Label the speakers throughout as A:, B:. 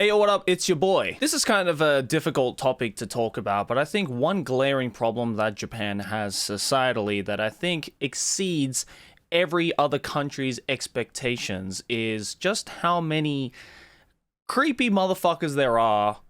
A: Hey, what up? It's your boy. This is kind of a difficult topic to talk about, but I think one glaring problem that Japan has societally that I think exceeds every other country's expectations is just how many creepy motherfuckers there are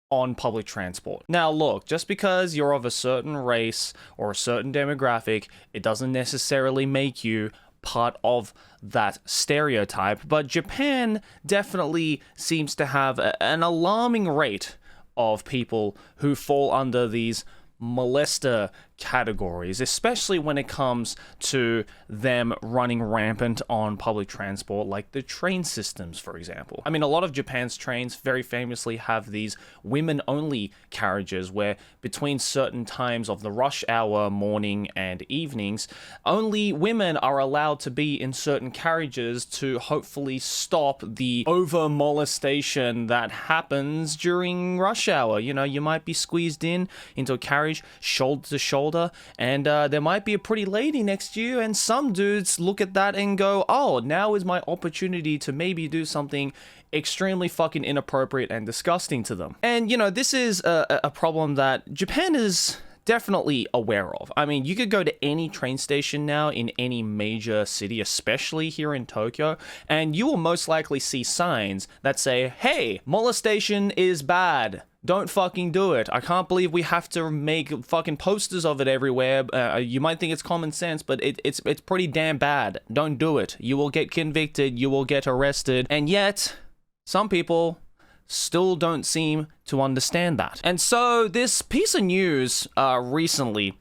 A: on public transport. Now look, just because you're of a certain race or a certain demographic, it doesn't necessarily make you part of that stereotype, but Japan definitely seems to have an alarming rate of people who fall under these molester categories, especially when it comes to them running rampant on public transport, like the train systems, for example. I mean, a lot of Japan's trains very famously have these women-only carriages where between certain times of the rush hour, morning and evenings, only women are allowed to be in certain carriages to hopefully stop the over-molestation that happens during rush hour. You know, you might be squeezed into a carriage shoulder to shoulder, and there might be a pretty lady next to you, and some dudes look at that and go, oh, now is my opportunity to maybe do something extremely fucking inappropriate and disgusting to them. And, you know, this is a problem that Japan is definitely aware of. I mean, you could go to any train station now in any major city, especially here in Tokyo, and you will most likely see signs that say, hey, molestation is bad. Don't fucking do it. I can't believe we have to make fucking posters of it everywhere. You might think it's common sense, but it's pretty damn bad. Don't do it. You will get convicted. You will get arrested. And yet, some people still don't seem to understand that. And so this piece of news recently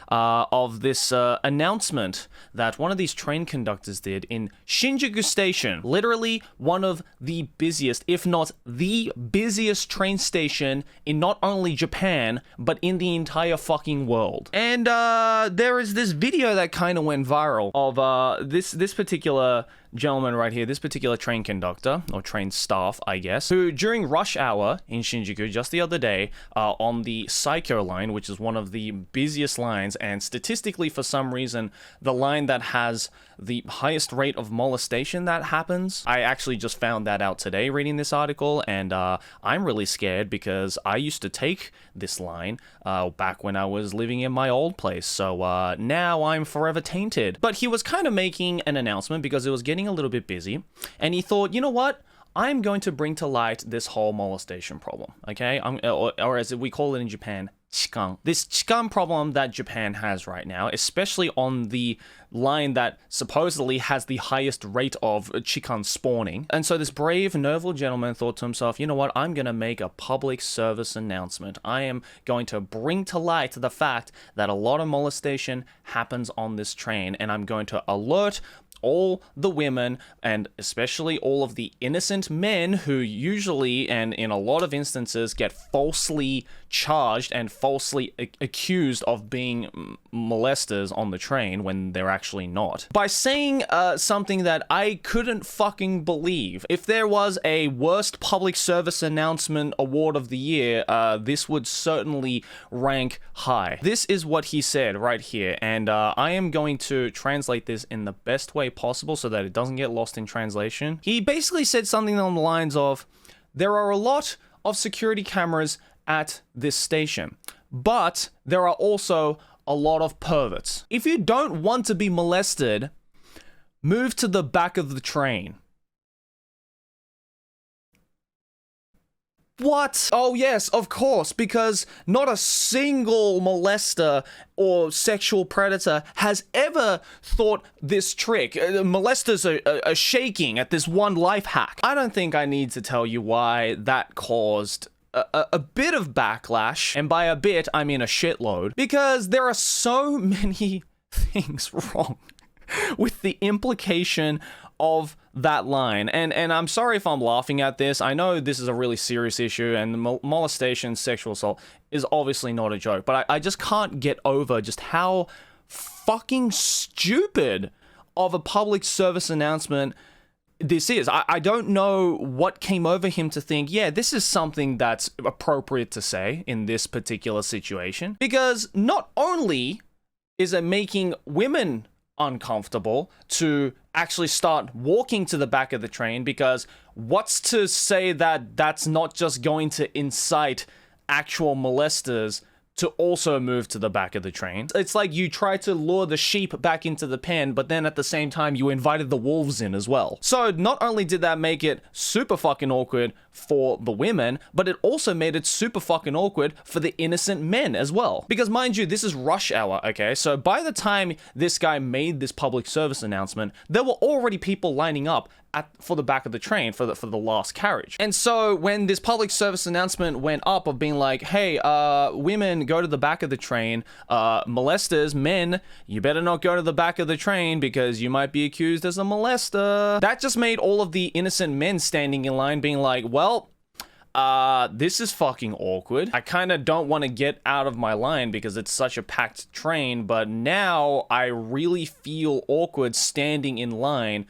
A: of this announcement that one of these train conductors did in Shinjuku Station, literally one of the busiest, if not the busiest train station in not only Japan, but in the entire fucking world. And there is this video that kind of went viral of this particular gentleman right here, this particular train conductor, or train staff, I guess, who during rush hour in Shinjuku just the other day, on the Psycho line, which is one of the busiest lines, and statistically for some reason, the line that has the highest rate of molestation that happens. I actually just found that out today reading this article, and I'm really scared because I used to take this line back when I was living in my old place, so now I'm forever tainted. But he was kind of making an announcement because it was getting a little bit busy, and he thought, you know what? I'm going to bring to light this whole molestation problem, okay? Or as we call it in Japan, chikan. This chikan problem that Japan has right now, especially on the line that supposedly has the highest rate of chikan spawning. And so this brave, noble gentleman thought to himself, you know what? I'm going to make a public service announcement. I am going to bring to light the fact that a lot of molestation happens on this train, and I'm going to alert all the women, and especially all of the innocent men who usually, and in a lot of instances, get falsely charged and falsely accused of being molesters on the train when they're actually not. By saying something that I couldn't fucking believe. If there was a worst public service announcement award of the year, this would certainly rank high. This is what he said right here, and I am going to translate this in the best way possible so that it doesn't get lost in translation. He basically said something on the lines of, there are a lot of security cameras at this station, but there are also a lot of perverts. If you don't want to be molested, move to the back of the train. What? Oh yes, of course, because not a single molester or sexual predator has ever thought this trick. Molesters are shaking at this one life hack. I don't think I need to tell you why that caused a bit of backlash, and by a bit, I mean a shitload, because there are so many things wrong with the implication of that line. And I'm sorry if I'm laughing at this. I know this is a really serious issue, and molestation, sexual assault is obviously not a joke, but I just can't get over just how fucking stupid of a public service announcement this is. I don't know what came over him to think, yeah, this is something that's appropriate to say in this particular situation, because not only is it making women uncomfortable to actually start walking to the back of the train, because what's to say that that's not just going to incite actual molesters to also move to the back of the train? It's like you try to lure the sheep back into the pen, but then at the same time you invited the wolves in as well. So not only did that make it super fucking awkward for the women, but it also made it super fucking awkward for the innocent men as well. Because mind you, this is rush hour, okay? So by the time this guy made this public service announcement, there were already people lining up for the back of the train for the last carriage. And so when this public service announcement went up of being like, hey, women, go to the back of the train, molesters, men, you better not go to the back of the train because you might be accused as a molester. That just made all of the innocent men standing in line being like, well, this is fucking awkward. I kind of don't want to get out of my line because it's such a packed train, but now I really feel awkward standing in line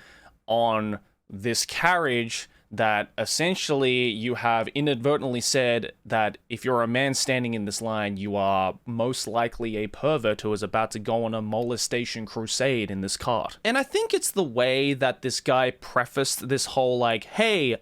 A: on this carriage that essentially you have inadvertently said that if you're a man standing in this line, you are most likely a pervert who is about to go on a molestation crusade in this cart. And I think it's the way that this guy prefaced this whole like, hey,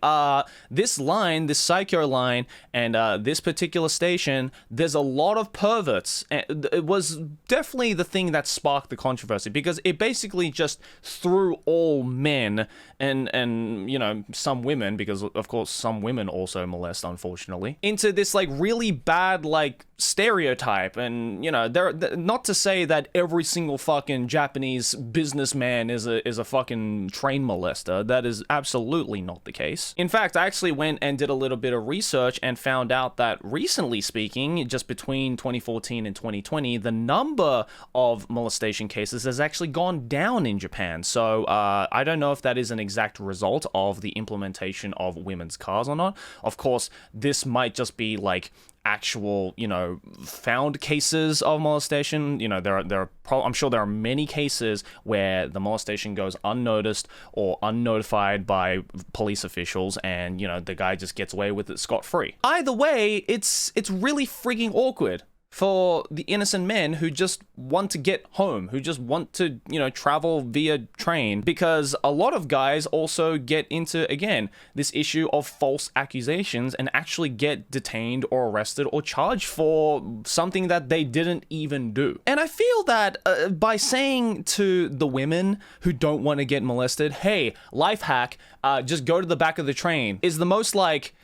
A: this line, this psycho line, and this particular station, there's a lot of perverts. And it was definitely the thing that sparked the controversy, because it basically just threw all men and you know, some women, because of course some women also molest, unfortunately, into this like really bad like stereotype. And you know, they're not to say that every single fucking Japanese businessman is a fucking train molester. That is absolutely not the case. In fact, I actually went and did a little bit of research and found out that, recently speaking, just between 2014 and 2020, the number of molestation cases has actually gone down in Japan. So I don't know if that is an exact result of the implementation of women's cars or not. Of course, this might just be like actual, you know, found cases of molestation. You know, I'm sure there are many cases where the molestation goes unnoticed or unnotified by police officials, and you know, the guy just gets away with it scot-free. Either way, it's really freaking awkward for the innocent men who just want to get home, who just want to, you know, travel via train, because a lot of guys also get into, again, this issue of false accusations and actually get detained or arrested or charged for something that they didn't even do. And I feel that by saying to the women who don't want to get molested, hey, life hack, just go to the back of the train, is the most like,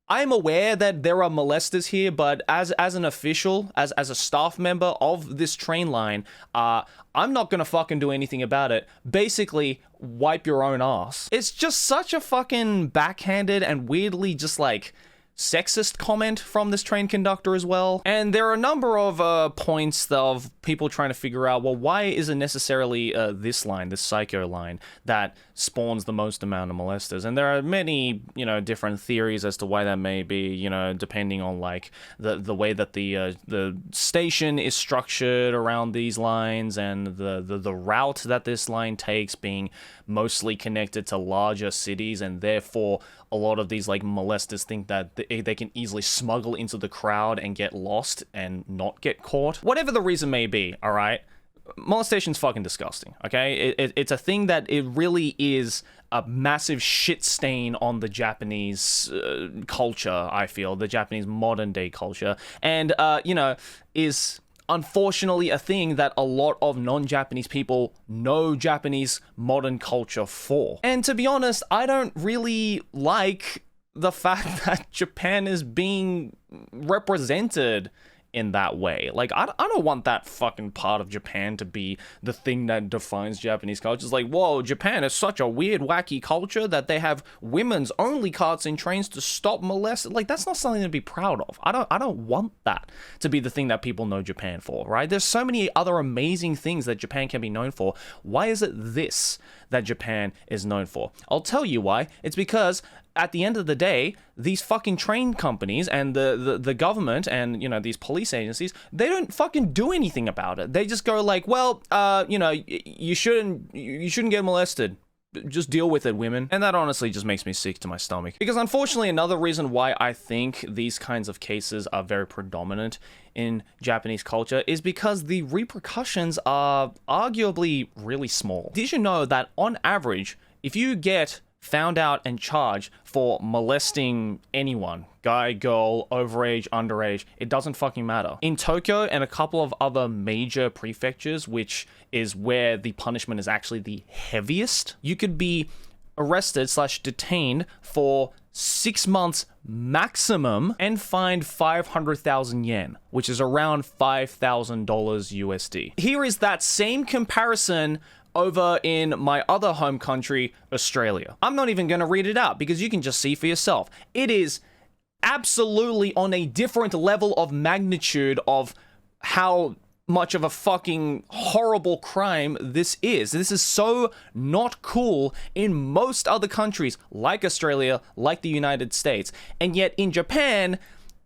A: I'm aware that there are molesters here, but as an official, as a staff member of this train line, I'm not gonna fucking do anything about it. Basically, wipe your own ass. It's just such a fucking backhanded and weirdly just like sexist comment from this train conductor as well. And there are a number of points of people trying to figure out, well, why is it necessarily this line, this psycho line, that spawns the most amount of molesters? And there are many, you know, different theories as to why that may be, you know, depending on like the way that the station is structured around these lines, and the route that this line takes being mostly connected to larger cities, and therefore a lot of these like molesters think that they can easily smuggle into the crowd and get lost and not get caught. Whatever the reason may be, all right? Molestation's fucking disgusting, okay? It's a thing that it really is a massive shit stain on the Japanese culture, I feel, the Japanese modern day culture, and, you know, is unfortunately a thing that a lot of non-Japanese people know Japanese modern culture for. And to be honest, I don't really like the fact that Japan is being represented in that way. Like, I don't want that fucking part of Japan to be the thing that defines Japanese culture. It's like, whoa, Japan is such a weird, wacky culture that they have women's only carts in trains to stop molest. Like, that's not something to be proud of. I don't want that to be the thing that people know Japan for, right? There's so many other amazing things that Japan can be known for. Why is it this that Japan is known for? I'll tell you why. It's because at the end of the day, these fucking train companies and the government and, you know, these police agencies, they don't fucking do anything about it. They just go like, well, you know, you shouldn't get molested. just deal with it, women. And that honestly just makes me sick to my stomach. Because unfortunately, another reason why I think these kinds of cases are very predominant in Japanese culture is because the repercussions are arguably really small. Did you know that on average, if you get found out and charged for molesting anyone, guy, girl, overage, underage, it doesn't fucking matter. In Tokyo and a couple of other major prefectures, which is where the punishment is actually the heaviest, you could be arrested / detained for 6 months maximum and fined 500,000 yen, which is around $5,000 USD. Here is that same comparison over in my other home country, Australia. I'm not even going to read it out because you can just see for yourself. It is absolutely on a different level of magnitude of how much of a fucking horrible crime this is. This is so not cool in most other countries like Australia, like the United States. And yet in Japan,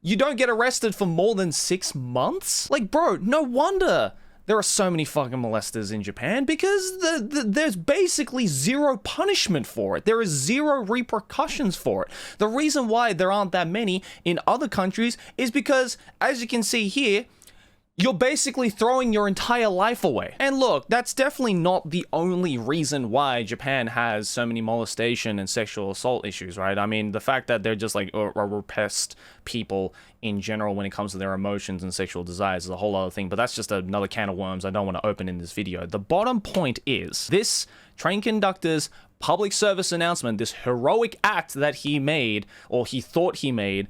A: you don't get arrested for more than 6 months? Like, bro, no wonder there are so many fucking molesters in Japan because there's basically zero punishment for it. There is zero repercussions for it. The reason why there aren't that many in other countries is because, as you can see here, you're basically throwing your entire life away. And look, that's definitely not the only reason why Japan has so many molestation and sexual assault issues, right? I mean, the fact that they're just like repressed people in general when it comes to their emotions and sexual desires is a whole other thing, but that's just another can of worms I don't want to open in this video. The bottom point is, this train conductor's public service announcement, this heroic act that he made, or he thought he made,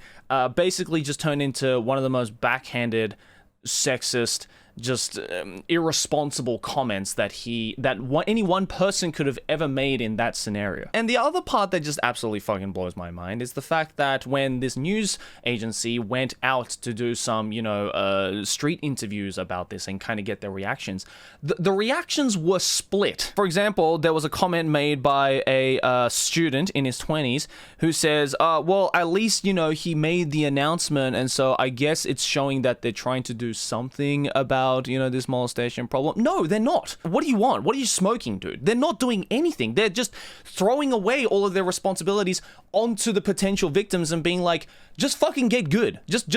A: basically just turned into one of the most backhanded, sexist, just irresponsible comments that any one person could have ever made in that scenario. And the other part that just absolutely fucking blows my mind is the fact that when this news agency went out to do some, street interviews about this and kind of get their reactions, the reactions were split. For example, there was a comment made by a student in his 20s who says, well, at least, he made the announcement, and so I guess it's showing that they're trying to do something about this molestation problem. No, they're not. What do you want? What are you smoking, dude? They're not doing anything. They're just throwing away all of their responsibilities onto the potential victims and being like, just fucking get good. Just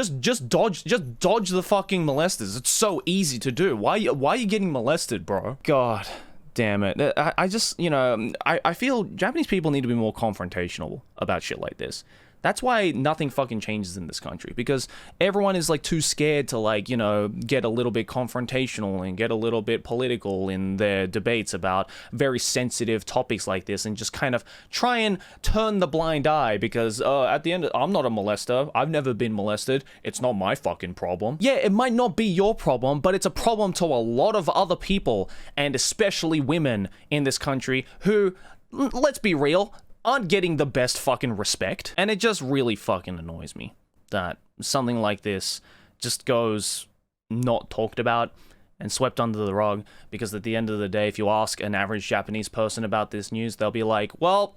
A: dodge the fucking molesters. It's so easy to do. Why are you getting molested, bro? God damn it. I just, I feel Japanese people need to be more confrontational about shit like this. That's why nothing fucking changes in this country, because everyone is like too scared to get a little bit confrontational and get a little bit political in their debates about very sensitive topics like this and just kind of try and turn the blind eye because at the end, I'm not a molester. I've never been molested. It's not my fucking problem. Yeah, it might not be your problem, but it's a problem to a lot of other people, and especially women in this country who, let's be real, aren't getting the best fucking respect. And it just really fucking annoys me that something like this just goes not talked about and swept under the rug, because at the end of the day, if you ask an average Japanese person about this news, they'll be like, well,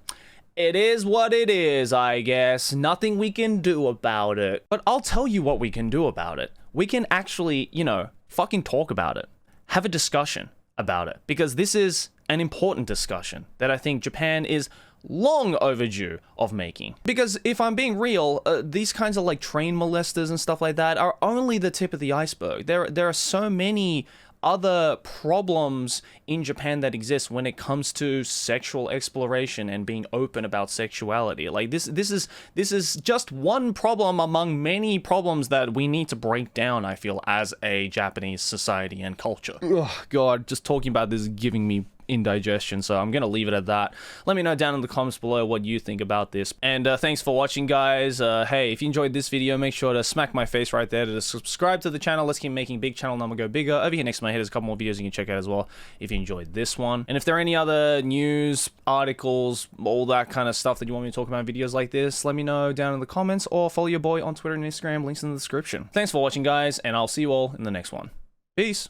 A: it is what it is, I guess. Nothing we can do about it. But I'll tell you what we can do about it. We can actually, fucking talk about it. Have a discussion about it. Because this is an important discussion that I think Japan is long overdue of making. Because if I'm being real, these kinds of train molesters and stuff like that are only the tip of the iceberg. There are so many other problems in Japan that exist when it comes to sexual exploration and being open about sexuality. This is just one problem among many problems that we need to break down, I feel, as a Japanese society and culture. Oh god, just talking about this is giving me indigestion, so I'm gonna leave it at that. Let me know down in the comments below what you think about this, and thanks for watching, guys. Hey, if you enjoyed this video, make sure to smack my face right there to subscribe to the channel. Let's keep making big channel number go bigger. Over here next to my head is a couple more videos you can check out as well if you enjoyed this one. And if there are any other news, articles, all that kind of stuff that you want me to talk about in videos like this, let me know down in the comments, or follow your boy on Twitter and Instagram, links in the description. Thanks for watching, guys, and I'll see you all in the next one. Peace.